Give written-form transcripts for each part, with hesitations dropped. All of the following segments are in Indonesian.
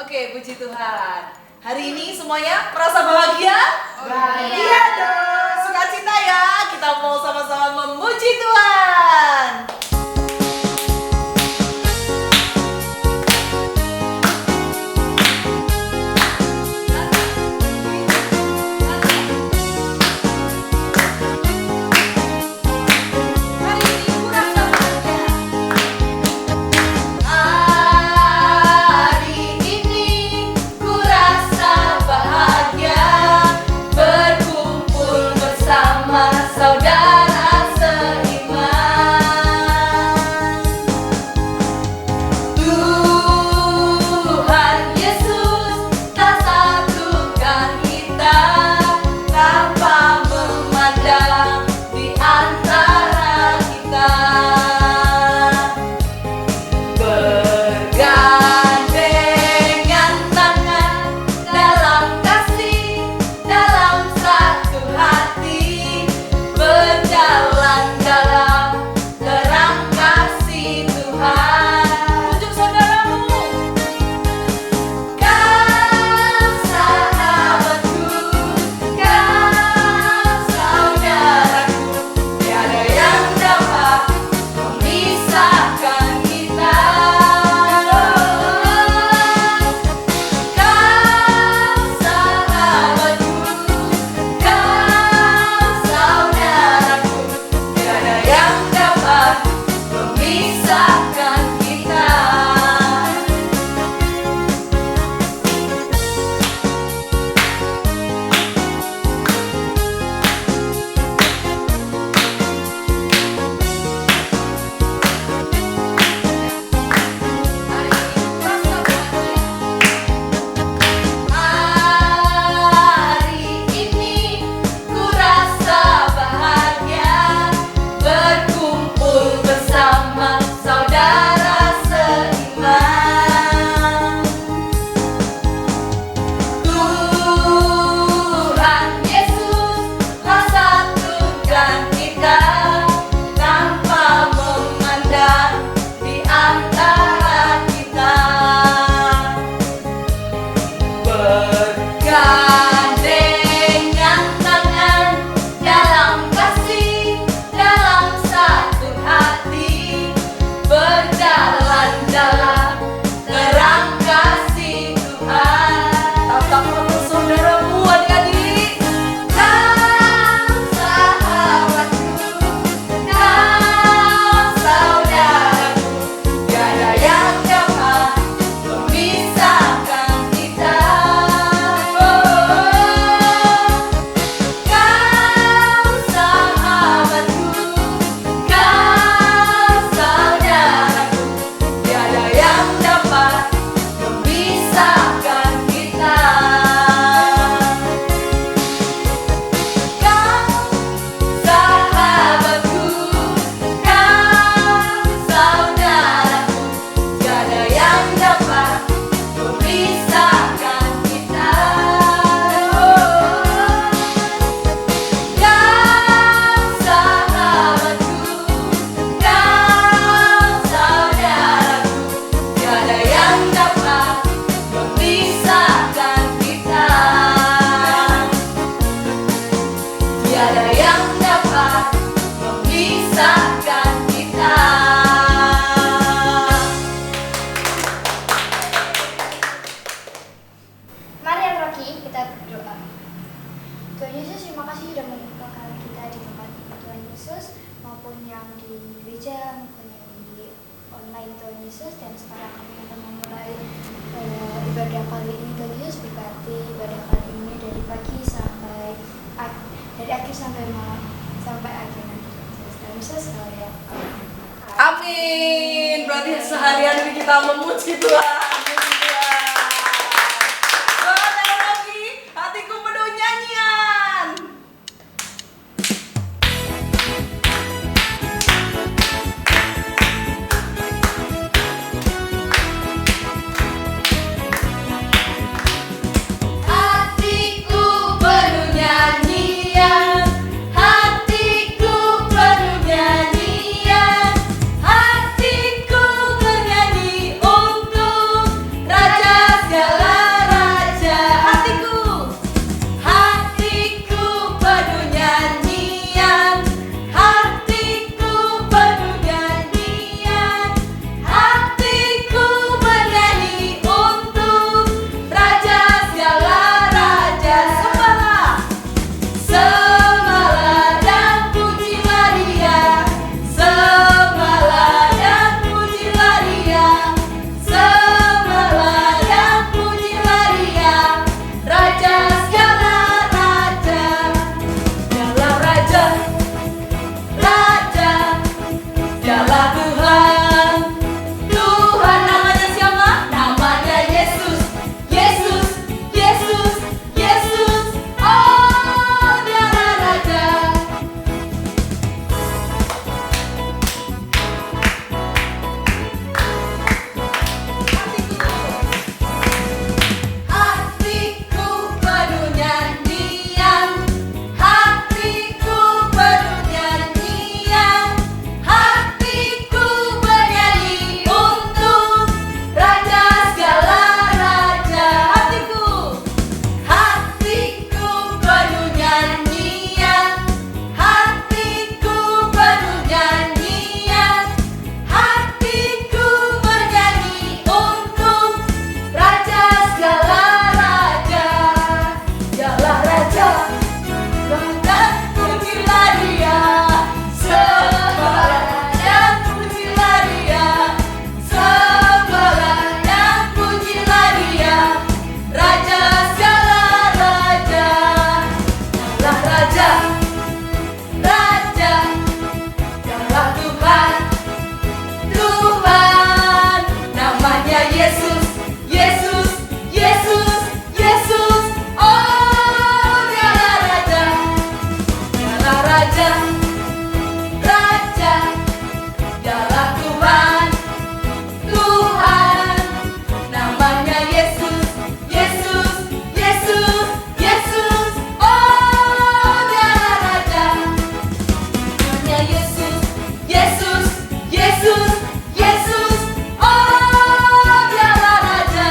Oke, puji Tuhan. Hari ini semuanya merasa bahagia? Bahagia dong. Sukacita ya, kita mau sama-sama memuji Tuhan. Saudara seiman. menyertai Tuhan Yesus, dan sekarang kami akan memulai ibadah kali ini. Tuhan Yesus berkati ibadah kali ini dari pagi dari akhir sampai malam, sampai akhir nanti. Dan Yesus sekalian. Amin. Berarti seharian ini kita memuji Tuhan. Memuji Tuhan. Sekali lagi, hatiku penuh nyanyian. Hatiku penuh nyanyian. Hatiku penuh nyanyian. Hatiku bernyanyi untuk Raja segala raja. Hatiku penuh nyanyian. Hatiku penuh nyanyian. Hatiku bernyanyi untuk Raja segala raja. Sembahlah dan pujilah Dia. Sembahlah dan pujilah Dia. Sembahlah dan pujilah Dia. Raja segala raja. Dialah Raja, Raja. Dialah Tuhan. Tuhan namanya siapa? Namanya Yesus. Yesus, Yesus, Yesus. Oh, Dialah Raja. Hatiku penuh nyanyian. Hatiku penuh nyanyian. Hatiku bernyanyi untuk Raja segala raja. Hatiku penuh nyanyian. Hatiku penuh nyanyian. Hatiku bernyanyi untuk Raja segala raja. Dialah Raja, Raja, pujilah Dia. Sembahlah dan pujilah Dia. Sembahlah dan pujilah Dia. Raja segala raja. Dialah Raja, Raja. Dialah Tuhan, Tuhan. Namanya Yesus, Yesus, Yesus, Yesus. Oh, Dialah Raja. Dialah Raja, Raja. Dialah Tuhan, Tuhan. Namanya Yesus, Yesus, Yesus, Yesus. Oh, Dialah Raja. Namanya Yesus, Yesus, Yesus, Yesus. Oh, Dialah Raja.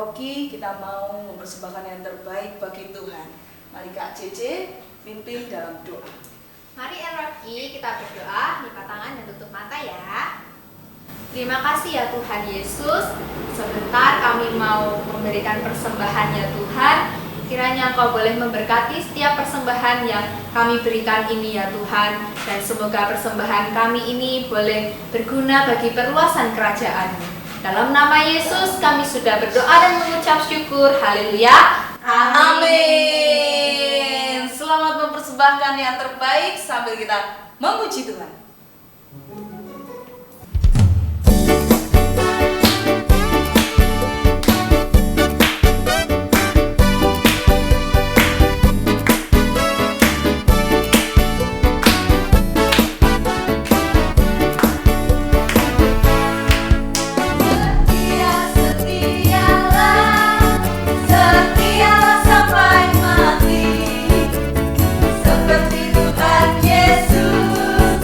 Rocky, kita mau mempersembahkan yang terbaik bagi Tuhan. Mari Kak Cece pimpin dalam doa. Mari Rocky, kita berdoa, lipat tangan dan tutup mata ya. Terima kasih ya Tuhan Yesus. Sebentar kami mau memberikan persembahan ya Tuhan. Kiranya Engkau boleh memberkati setiap persembahan yang kami berikan ini ya Tuhan. Dan semoga persembahan kami ini boleh berguna bagi perluasan kerajaan-Mu. Dalam nama Yesus kami sudah berdoa dan mengucap syukur. Haleluya. Amin. Selamat mempersembahkan yang terbaik sambil kita memuji Tuhan. Seperti Tuhan Yesus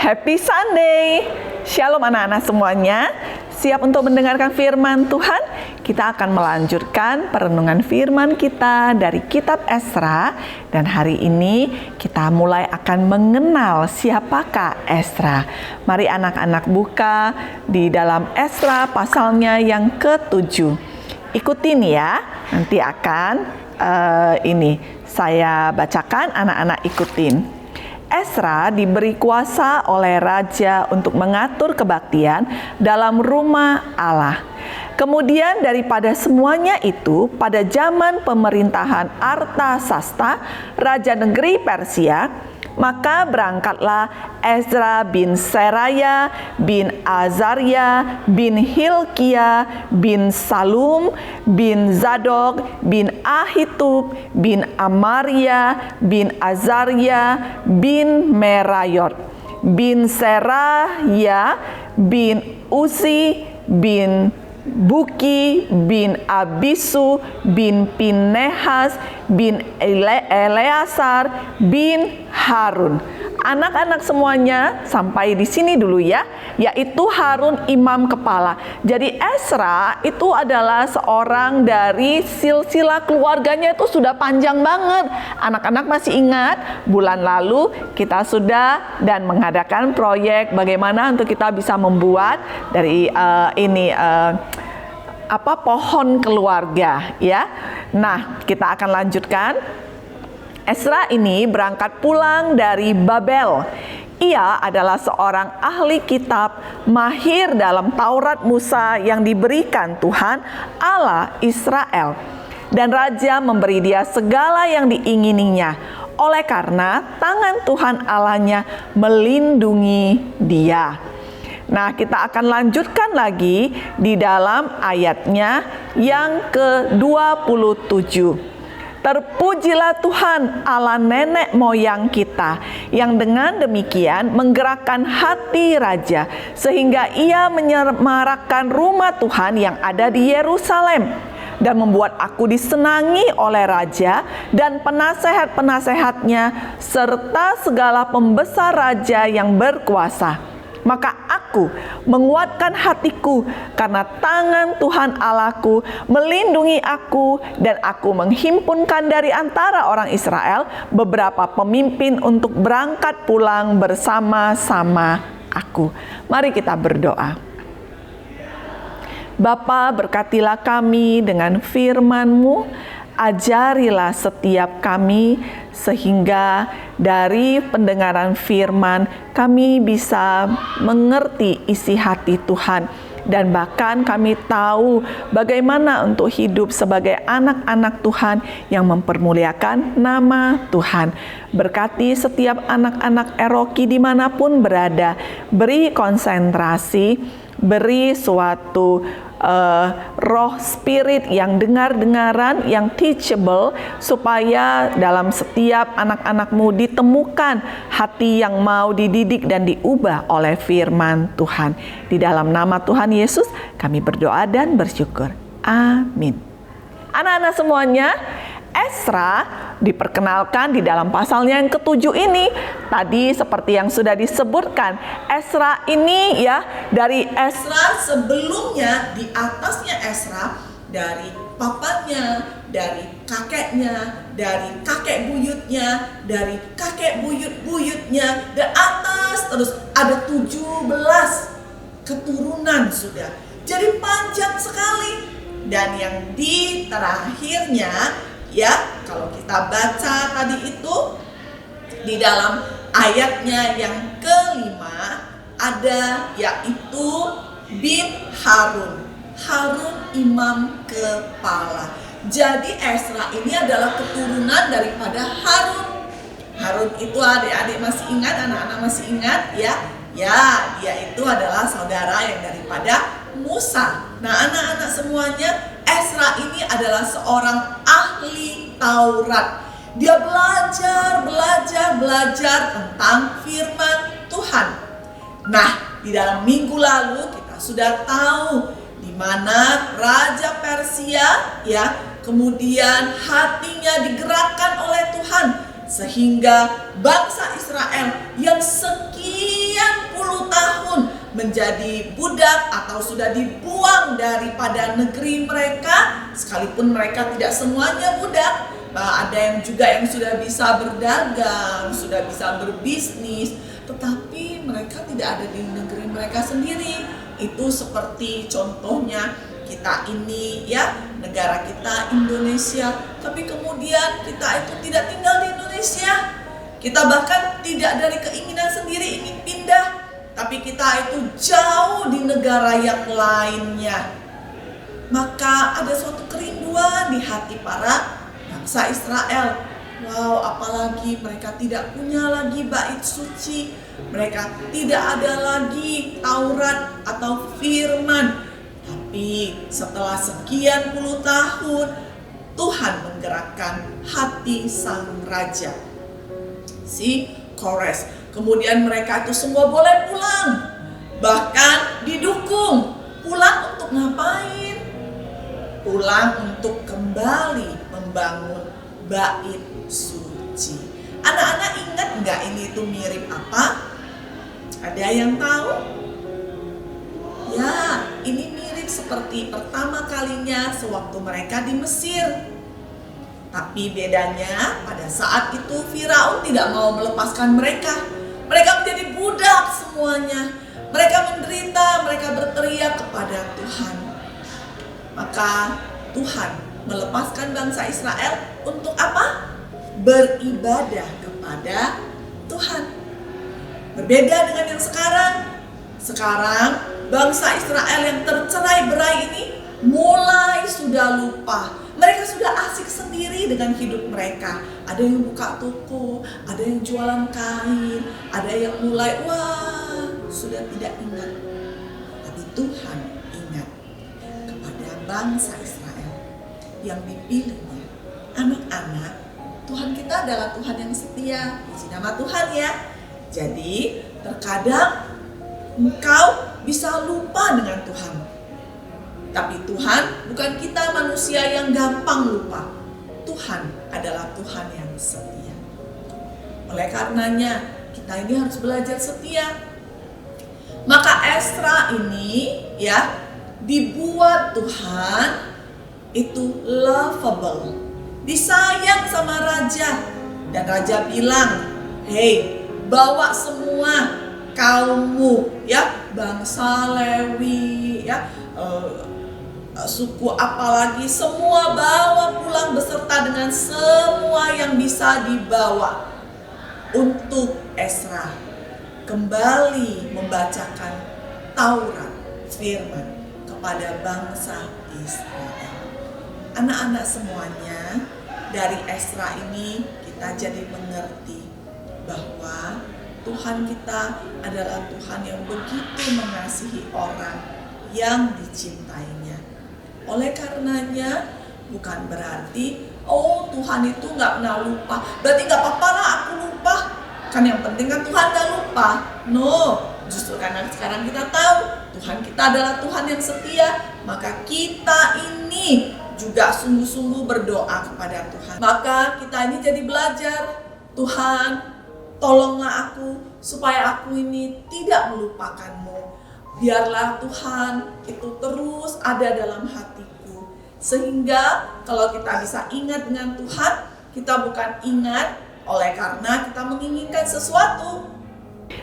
Happy Sunday. Shalom anak-anak semuanya. Siap untuk mendengarkan firman Tuhan? Kita akan melanjutkan perenungan firman kita dari kitab Esra. Dan hari ini kita mulai akan mengenal siapakah Esra. Mari anak-anak buka di dalam Esra pasalnya yang ke-7. Ikutin ya, nanti akan saya bacakan, anak-anak ikutin. Esra diberi kuasa oleh raja untuk mengatur kebaktian dalam rumah Allah. Kemudian daripada semuanya itu, pada zaman pemerintahan Artasasta, raja negeri Persia, maka berangkatlah Ezra bin Seraya bin Azaria bin Hilkia bin Salum bin Zadok bin Ahitub bin Amaria bin Azaria bin Merayot bin Seraya bin Uzi bin Buki bin Abisu bin Pinehas bin Eleazar bin Harun. Anak-anak semuanya sampai di sini dulu ya, yaitu Harun imam kepala. Jadi Esra itu adalah seorang dari silsilah keluarganya itu sudah panjang banget. Anak-anak masih ingat bulan lalu kita sudah dan mengadakan proyek bagaimana untuk kita bisa membuat dari pohon keluarga ya. Nah, kita akan lanjutkan. Esra ini berangkat pulang dari Babel. Ia adalah seorang ahli kitab, mahir dalam Taurat Musa yang diberikan Tuhan Allah Israel. Dan raja memberi dia segala yang diingininya. Oleh karena tangan Tuhan Allahnya melindungi dia. Nah, kita akan lanjutkan lagi di dalam ayatnya yang ke-27. Terpujilah Tuhan Allah nenek moyang kita, yang dengan demikian menggerakkan hati raja, sehingga ia menyemarakkan rumah Tuhan yang ada di Yerusalem, dan membuat aku disenangi oleh raja dan penasehat-penasehatnya, serta segala pembesar raja yang berkuasa. Maka aku menguatkan hatiku karena tangan Tuhan Allahku melindungi aku, dan aku menghimpunkan dari antara orang Israel beberapa pemimpin untuk berangkat pulang bersama-sama aku. Mari kita berdoa. Bapa, berkatilah kami dengan firman-Mu, ajarilah setiap kami sehingga dari pendengaran firman kami bisa mengerti isi hati Tuhan, dan bahkan kami tahu bagaimana untuk hidup sebagai anak-anak Tuhan yang mempermuliakan nama Tuhan. Berkati setiap anak-anak Eroki dimanapun berada, beri konsentrasi, beri suatu roh spirit yang dengar-dengaran, yang teachable, supaya dalam setiap anak-anak-Mu ditemukan hati yang mau dididik dan diubah oleh firman Tuhan. Di dalam nama Tuhan Yesus kami berdoa dan bersyukur. Amin. Anak-anak semuanya, Esra diperkenalkan di dalam pasalnya yang ke-7 ini. Tadi seperti yang sudah disebutkan, Esra ini ya, dari Esra sebelumnya, di atasnya Esra, dari papanya, dari kakeknya, dari kakek buyutnya, dari kakek buyut-buyutnya, dan atas terus ada 17 keturunan sudah. Jadi panjang sekali. Dan yang di terakhirnya ya, kalau kita baca tadi itu di dalam ayatnya yang kelima ada yaitu bin Harun. Harun imam kepala. Jadi Esra ini adalah keturunan daripada Harun. Harun itu adik-adik masih ingat, anak-anak masih ingat ya? Ya, dia itu adalah saudara yang daripada Musa. Nah, anak-anak semuanya, Esra ini adalah seorang ahli Taurat. Dia belajar tentang firman Tuhan. Nah, di dalam minggu lalu kita sudah tahu di mana Raja Persia ya, kemudian hatinya digerakkan oleh Tuhan sehingga bangsa Israel yang sekian tahun menjadi budak atau sudah dibuang daripada negeri mereka, sekalipun mereka tidak semuanya budak. Ada yang juga yang sudah bisa berdagang, sudah bisa berbisnis, tetapi mereka tidak ada di negeri mereka sendiri. Itu seperti contohnya kita ini ya, negara kita Indonesia, tapi kemudian kita itu tidak tinggal di Indonesia. Kita bahkan tidak dari keinginan sendiri ingin pindah, tapi kita itu jauh di negara yang lainnya. Maka ada suatu kerinduan di hati para bangsa Israel. Wow, apalagi mereka tidak punya lagi bait suci, mereka tidak ada lagi Taurat atau firman. Tapi setelah sekian puluh tahun, Tuhan menggerakkan hati sang raja, si Kores. Kemudian mereka itu semua boleh pulang, bahkan didukung. Pulang untuk ngapain? Pulang untuk kembali membangun bait suci. Anak-anak ingat nggak ini itu mirip apa? Ada yang tahu? Ya, ini mirip seperti pertama kalinya sewaktu mereka di Mesir. Tapi bedanya pada saat itu Firaun tidak mau melepaskan mereka. Mereka menjadi budak semuanya. Mereka menderita, mereka berteriak kepada Tuhan. Maka Tuhan melepaskan bangsa Israel untuk apa? Beribadah kepada Tuhan. Berbeda dengan yang sekarang. Sekarang bangsa Israel yang tercerai-berai ini mulai sudah lupa. Mereka sudah asik sendiri dengan hidup mereka. Ada yang buka toko, ada yang jualan kain, ada yang mulai sudah tidak ingat. Tapi Tuhan ingat kepada bangsa Israel yang dipilihnya. Anak-anak, Tuhan kita adalah Tuhan yang setia. Puji nama Tuhan ya. Jadi terkadang engkau bisa lupa dengan Tuhan. Tapi Tuhan bukan kita manusia yang gampang lupa. Tuhan adalah Tuhan yang setia. Oleh karenanya kita ini harus belajar setia. Maka Ezra ini ya dibuat Tuhan itu lovable, disayang sama raja. Dan raja bilang, "Hei, bawa semua kaummu ya, bangsa Lewi ya, suku apalagi, semua bawa pulang beserta dengan semua yang bisa dibawa untuk Ezra kembali membacakan Taurat, firman kepada bangsa Israel." Anak-anak semuanya, dari Ezra ini kita jadi mengerti bahwa Tuhan kita adalah Tuhan yang begitu mengasihi orang yang dicintainya. Oleh karenanya bukan berarti Tuhan itu gak pernah lupa, berarti gak apa-apa lah aku lupa, kan yang penting kan Tuhan gak lupa. No, justru karena sekarang kita tahu Tuhan kita adalah Tuhan yang setia, maka kita ini juga sungguh-sungguh berdoa kepada Tuhan. Maka kita ini jadi belajar, Tuhan tolonglah aku supaya aku ini tidak melupakanmu. Biarlah Tuhan itu terus ada dalam hatiku. Sehingga kalau kita bisa ingat dengan Tuhan, kita bukan ingat oleh karena kita menginginkan sesuatu.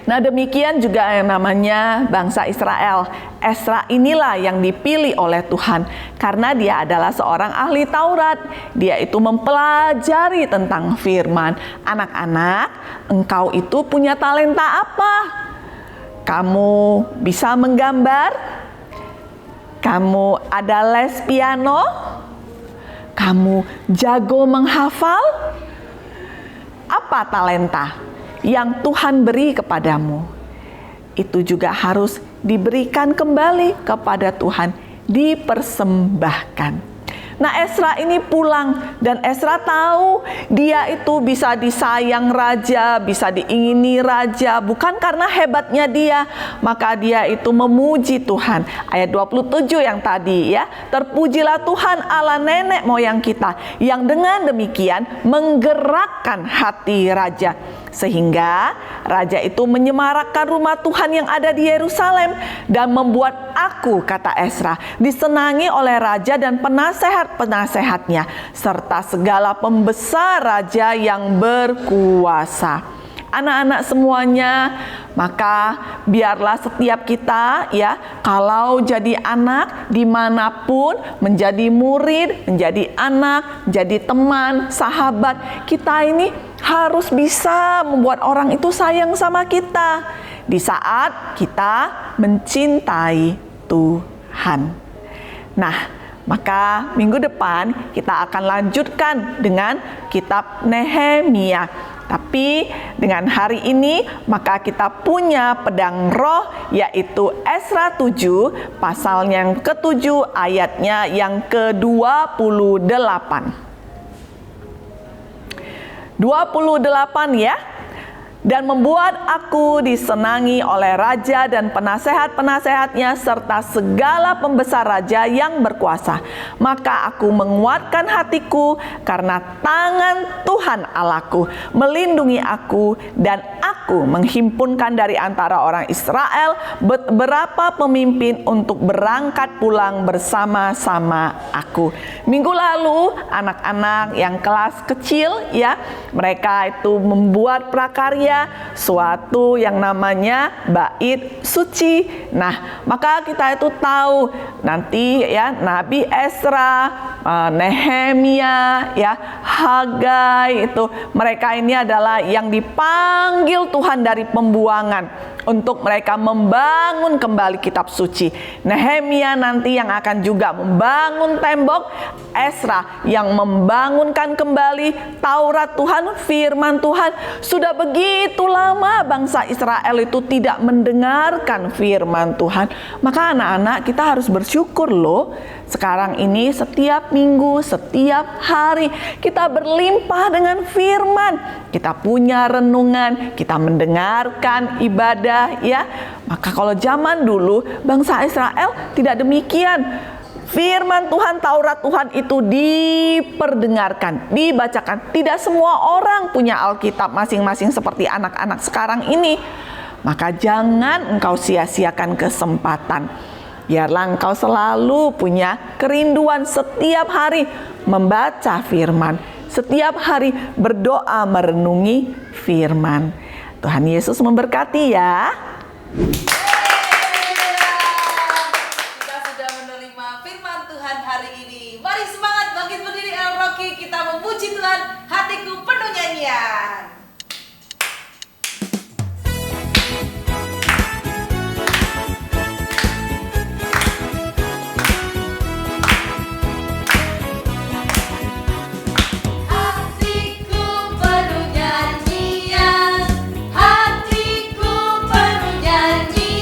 Nah, demikian juga yang namanya bangsa Israel. Ezra inilah yang dipilih oleh Tuhan karena dia adalah seorang ahli Taurat. Dia itu mempelajari tentang firman. Anak-anak, engkau itu punya talenta apa? Kamu bisa menggambar? Kamu ada les piano? Kamu jago menghafal? Apa talenta yang Tuhan beri kepadamu? Itu juga harus diberikan kembali kepada Tuhan, dipersembahkan. Nah, Ezra ini pulang dan Ezra tahu dia itu bisa disayang raja, bisa diingini raja, bukan karena hebatnya dia, maka dia itu memuji Tuhan. Ayat 27 yang tadi ya, terpujilah Tuhan Allah nenek moyang kita yang dengan demikian menggerakkan hati raja. Sehingga raja itu menyemarakkan rumah Tuhan yang ada di Yerusalem dan membuat aku, kata Ezra, disenangi oleh raja dan penasehat-penasehatnya serta segala pembesar raja yang berkuasa. Anak-anak semuanya, maka biarlah setiap kita ya, kalau jadi anak dimanapun, menjadi murid, menjadi anak, menjadi teman, sahabat, kita ini harus bisa membuat orang itu sayang sama kita di saat kita mencintai Tuhan. Nah, maka minggu depan kita akan lanjutkan dengan kitab Nehemia. Tapi dengan hari ini maka kita punya pedang roh, yaitu Ezra 7 pasalnya yang ke-7 ayatnya yang ke-28. 28 ya. Dan membuat aku disenangi oleh raja dan penasehat-penasehatnya serta segala pembesar raja yang berkuasa. Maka aku menguatkan hatiku karena tangan Tuhan Allahku melindungi aku, dan aku menghimpunkan dari antara orang Israel beberapa pemimpin untuk berangkat pulang bersama-sama aku. Minggu lalu anak-anak yang kelas kecil ya, mereka itu membuat prakarya suatu yang namanya bait suci. Nah, maka kita itu tahu nanti ya Nabi Ezra, Nehemia, ya Hagai, itu mereka ini adalah yang dipanggil Tuhan dari pembuangan untuk mereka membangun kembali kitab suci. Nehemia nanti yang akan juga membangun tembok, Ezra yang membangunkan kembali Taurat Tuhan, firman Tuhan. Sudah begitu lama bangsa Israel itu tidak mendengarkan firman Tuhan. Maka anak-anak kita harus bersyukur loh. Sekarang ini setiap minggu, setiap hari kita berlimpah dengan firman. Kita punya renungan, kita mendengarkan ibadah ya. Maka kalau zaman dulu bangsa Israel tidak demikian. Firman Tuhan, Taurat Tuhan itu diperdengarkan, dibacakan. Tidak semua orang punya Alkitab masing-masing seperti anak-anak sekarang ini. Maka jangan engkau sia-siakan kesempatan. Biarlah engkau selalu punya kerinduan setiap hari membaca firman. Setiap hari berdoa merenungi firman. Tuhan Yesus memberkati ya. Kita sudah menerima firman Tuhan hari ini. Mari semangat bangkit berdiri El Rocky, kita memuji Tuhan, hatiku penuh nyanyian. Hatiku penuh nyanyian, hatiku penuh nyanyian.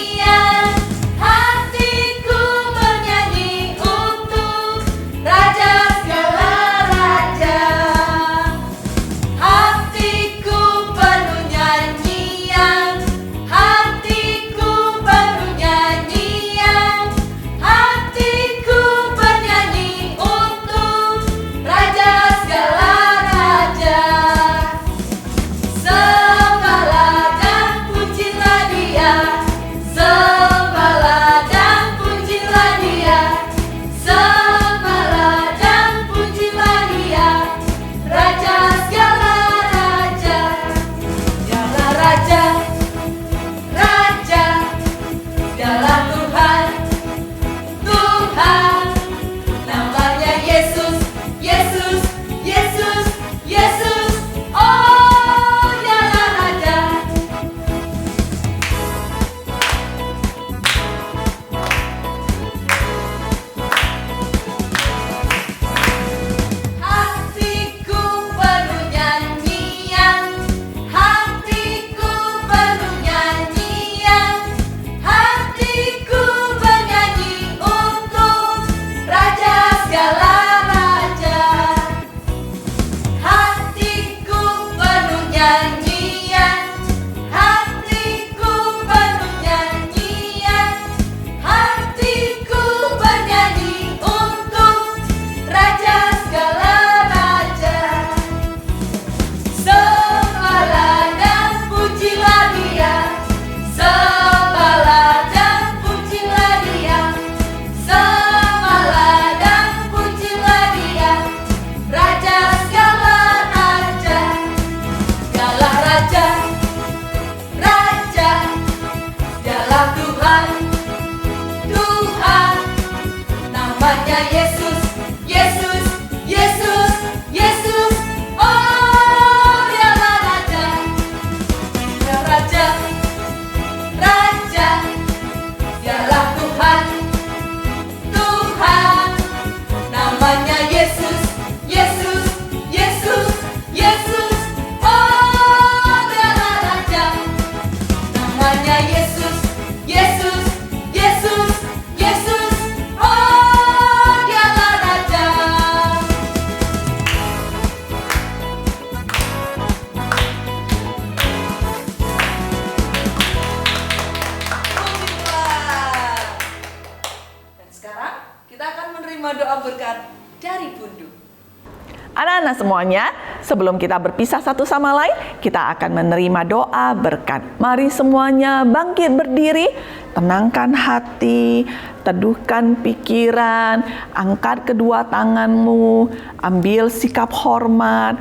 Nah semuanya, sebelum kita berpisah satu sama lain, kita akan menerima doa berkat. Mari semuanya bangkit berdiri, tenangkan hati, teduhkan pikiran, angkat kedua tanganmu, ambil sikap hormat,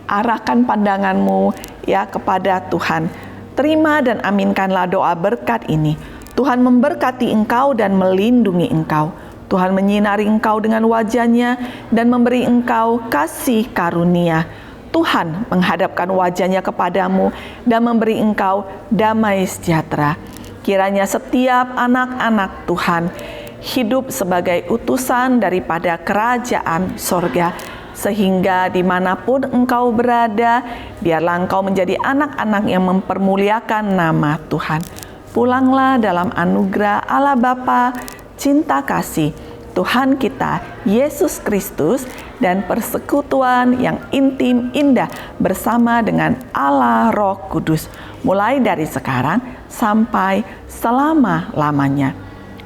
arahkan pandanganmu ya kepada Tuhan. Terima dan aminkanlah doa berkat ini. Tuhan memberkati engkau dan melindungi engkau. Tuhan menyinari engkau dengan wajah-Nya dan memberi engkau kasih karunia. Tuhan menghadapkan wajah-Nya kepadamu dan memberi engkau damai sejahtera. Kiranya setiap anak-anak Tuhan hidup sebagai utusan daripada kerajaan sorga, sehingga dimanapun engkau berada, biarlah engkau menjadi anak-anak yang mempermuliakan nama Tuhan. Pulanglah dalam anugerah Allah Bapa, cinta kasih Tuhan kita Yesus Kristus, dan persekutuan yang intim indah bersama dengan Allah Roh Kudus, mulai dari sekarang sampai selama-lamanya.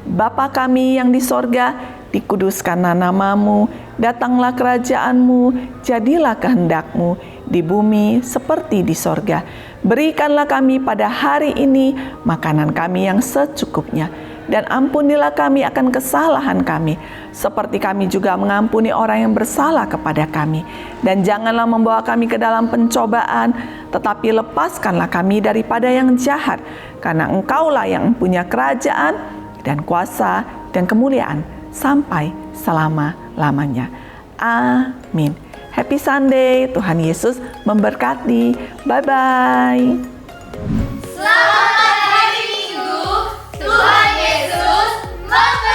Bapa kami yang di sorga, dikuduskanlah namamu, datanglah kerajaanmu, jadilah kehendakmu di bumi seperti di sorga. Berikanlah kami pada hari ini makanan kami yang secukupnya, dan ampunilah kami akan kesalahan kami, seperti kami juga mengampuni orang yang bersalah kepada kami. Dan janganlah membawa kami ke dalam pencobaan, tetapi lepaskanlah kami daripada yang jahat, karena Engkaulah yang punya kerajaan dan kuasa dan kemuliaan sampai selama-lamanya. Amin. Happy Sunday, Tuhan Yesus memberkati. Bye-bye. Selamat hari Minggu, Tuhan Yesus memberkati.